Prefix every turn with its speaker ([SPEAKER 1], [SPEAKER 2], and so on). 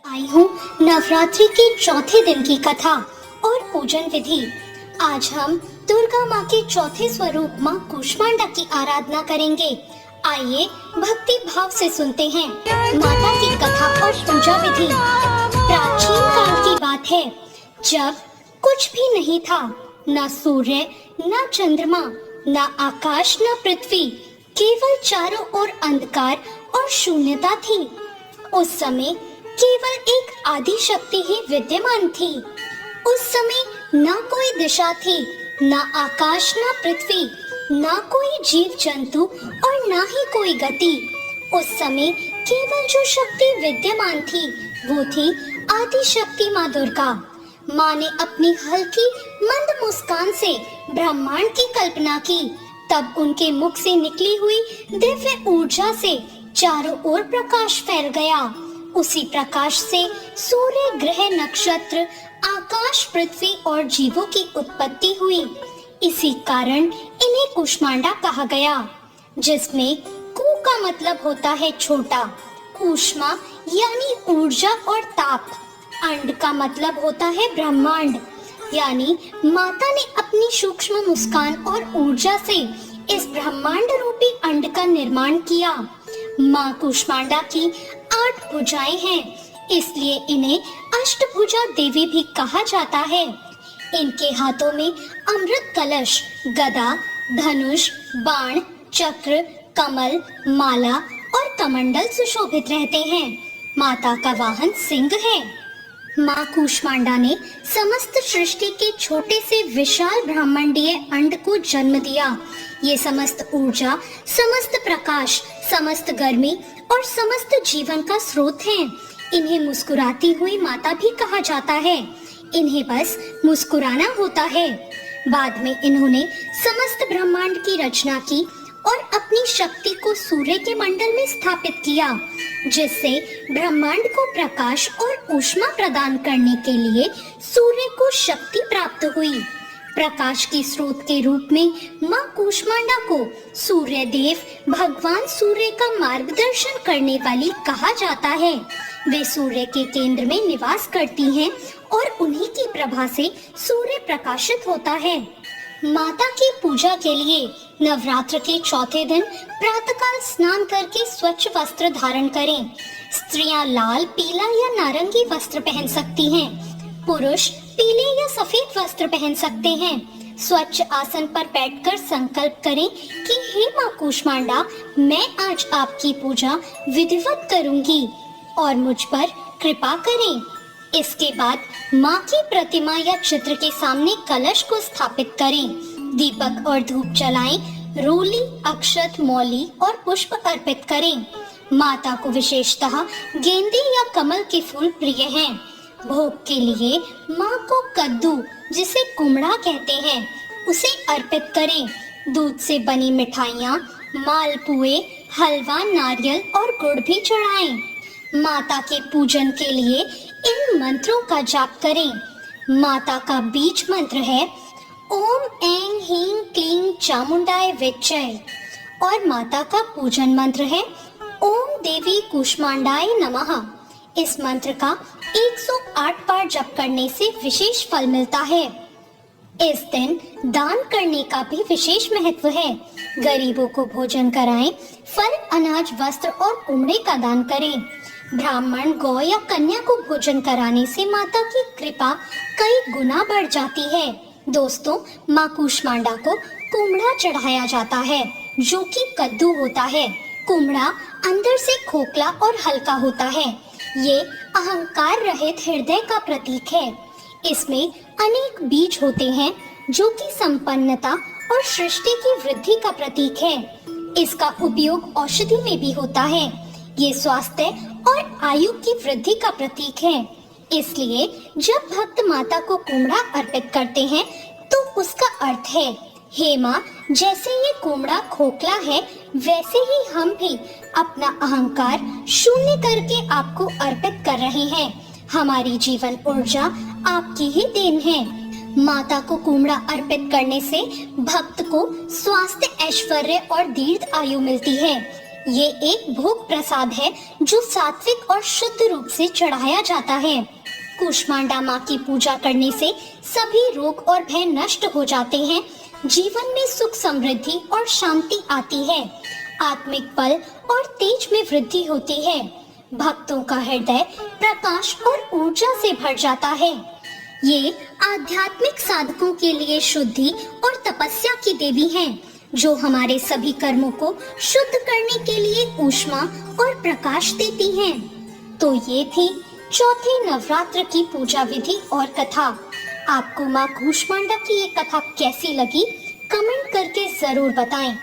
[SPEAKER 1] आई हूँ नवरात्रि के चौथे दिन की कथा और पूजन विधि। आज हम दुर्गा माँ के चौथे स्वरूप माँ कूष्मांडा की आराधना करेंगे। आइए भक्ति भाव से सुनते हैं माता की कथा और पूजा विधि। प्राचीन काल की बात है, जब कुछ भी नहीं था, न सूर्य, न चंद्रमा, न आकाश, न पृथ्वी, केवल चारों ओर अंधकार और शून्यता थी। उस समय केवल एक आदि शक्ति ही विद्यमान थी। उस समय न कोई दिशा थी, न आकाश, न पृथ्वी, न कोई जीव जंतु और न ही कोई गति। उस समय केवल जो शक्ति विद्यमान थी वो थी आदि शक्ति माँ दुर्गा। माँ ने अपनी हल्की मंद मुस्कान से ब्रह्मांड की कल्पना की। तब उनके मुख से निकली हुई दिव्य ऊर्जा से चारों ओर प्रकाश फैल गया। उसी प्रकाश से सूर्य, ग्रह, नक्षत्र, आकाश, पृथ्वी और जीवों की उत्पत्ति हुई। इसी कारण इन्हें कूष्मांडा कहा गया, जिसमें कू का मतलब होता है छोटा, ऊष्मा यानी ऊर्जा और ताप, अंड का मतलब होता है ब्रह्मांड। यानी माता ने अपनी सूक्ष्म मुस्कान और ऊर्जा से इस ब्रह्मांड रूपी अंड का निर्माण किया। माँ कूष्मांडा की 8 भुजाएं हैं, इसलिए इन्हें अष्टभुजा देवी भी कहा जाता है। इनके हाथों में अमृत कलश, गदा, धनुष, बाण, चक्र, कमल, माला और कमंडल सुशोभित रहते हैं। माता का वाहन सिंह है। माँ कूष्मांडा ने समस्त सृष्टि के छोटे से विशाल ब्रह्मांडीय अंड को जन्म दिया। ये समस्त ऊर्जा, समस्त प्रकाश, समस्त गर्मी और समस्त जीवन का स्रोत हैं। इन्हें मुस्कुराती हुई माता भी कहा जाता है। इन्हें बस मुस्कुराना होता है। बाद में इन्होंने समस्त ब्रह्मांड की रचना की और अपनी शक्ति को सूर्य के मंडल में स्थापित किया, जिससे ब्रह्मांड को प्रकाश और ऊष्मा प्रदान करने के लिए सूर्य को शक्ति प्राप्त हुई। प्रकाश के स्रोत के रूप में माँ कूष्मांडा को सूर्य देव, भगवान सूर्य का मार्गदर्शन करने वाली कहा जाता है। वे सूर्य के केंद्र में निवास करती हैं और उन्हीं की प्रभा से सूर्य प्रकाशित होता है। माता की पूजा के लिए नवरात्र के चौथे दिन प्रातःकाल स्नान करके स्वच्छ वस्त्र धारण करें। स्त्रियां लाल, पीला या नारंगी वस्त्र पहन सकती हैं। पुरुष पीले या सफेद वस्त्र पहन सकते हैं। स्वच्छ आसन पर बैठकर संकल्प करें कि हे माँ कूष्मांडा, मैं आज आपकी पूजा विधिवत करूंगी और मुझ पर कृपा करें। इसके बाद माँ की प्रतिमा या चित्र के सामने कलश को स्थापित करें। दीपक और धूप जलाएं, रोली, अक्षत, मौली और पुष्प अर्पित करें। माता को विशेषतः गेंदे या कमल के फूल प्रिय हैं। भोग के लिए माँ को कद्दू, जिसे कुमड़ा कहते हैं, उसे अर्पित करें। दूध से बनी मिठाइयाँ, मालपुए, हलवा, नारियल और गुड़ भी चढ़ाएं। माता के पूजन के लिए इन मंत्रों का जाप करें। माता का बीज मंत्र है ओम ऐं ह्रीं क्लीं चामुंडाय विच्चय और माता का पूजन मंत्र है ओम देवी कूष्मांडाय नमः। इस मंत्र का 108 बार जप करने से विशेष फल मिलता है। इस दिन दान करने का भी विशेष महत्व है। गरीबों को भोजन कराएं, फल, अनाज, वस्त्र और कुमड़े का दान करें। ब्राह्मण, गौ या कन्या को भोजन कराने से माता की कृपा कई गुना बढ़ जाती है। दोस्तों, माँ कूष्मांडा को कुमड़ा चढ़ाया जाता है, जो कि कद्दू होता है। कुमड़ा अंदर से खोखला और हल्का होता है। ये अहंकार रहित हृदय का प्रतीक है। इसमें अनेक बीज होते हैं, जो कि संपन्नता और सृष्टि की वृद्धि का प्रतीक है। इसका उपयोग औषधि में भी होता है। ये स्वास्थ्य और आयु की वृद्धि का प्रतीक है। इसलिए जब भक्त माता को कुमड़ा अर्पित करते हैं तो उसका अर्थ है, हे माँ, जैसे ये कुमड़ा खोखला है, वैसे ही हम भी अपना अहंकार शून्य करके आपको अर्पित कर रहे हैं। हमारी जीवन ऊर्जा आपकी ही देन है। माता को कुमड़ा अर्पित करने से भक्त को स्वास्थ्य, ऐश्वर्य और दीर्घ आयु मिलती है। ये एक भोग प्रसाद है जो सात्विक और शुद्ध रूप से चढ़ाया जाता है। कूष्मांडा माँ की पूजा करने से सभी रोग और भय नष्ट हो जाते हैं, जीवन में सुख समृद्धि और शांति आती है, आत्मिक बल और तेज में वृद्धि होती है, भक्तों का हृदय प्रकाश और ऊर्जा से भर जाता है। ये आध्यात्मिक साधकों के लिए शुद्धि और तपस्या की देवी हैं, जो हमारे सभी कर्मों को शुद्ध करने के लिए ऊष्मा और प्रकाश देती हैं। तो ये थी चौथे नवरात्र की पूजा विधि और कथा। आपको माँ कूष्मांडा की ये कथा कैसी लगी, कमेंट करके जरूर बताएं।